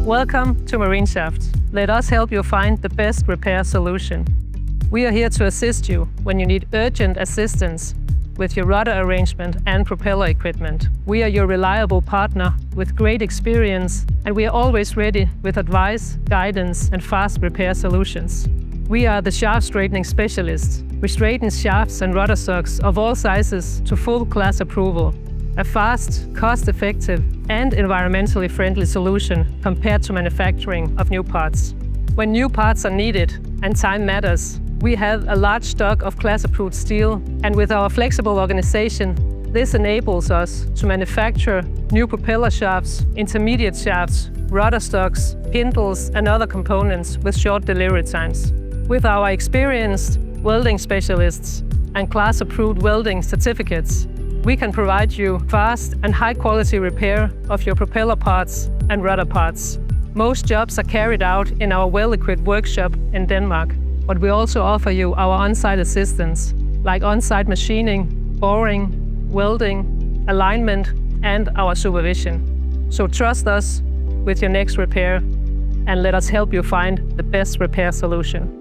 Welcome to Marineshaft. Let us help you find the best repair solution. We are here to assist you when you need urgent assistance with your rudder arrangement and propeller equipment. We are your reliable partner with great experience, and we are always ready with advice, guidance, and fast repair solutions. We are the shaft straightening specialists. We straighten shafts and rudder stocks of all sizes to full class approval. A fast, cost-effective, and environmentally friendly solution compared to manufacturing of new parts. When new parts are needed and time matters, we have a large stock of class-approved steel, and with our flexible organization, this enables us to manufacture new propeller shafts, intermediate shafts, rudder stocks, spindles, and other components with short delivery times. With our experienced welding specialists and class-approved welding certificates, we can provide you fast and high-quality repair of your propeller parts and rudder parts. Most jobs are carried out in our well-equipped workshop in Denmark, but we also offer you our on-site assistance, like on-site machining, boring, welding, alignment, and our supervision. So trust us with your next repair, and let us help you find the best repair solution.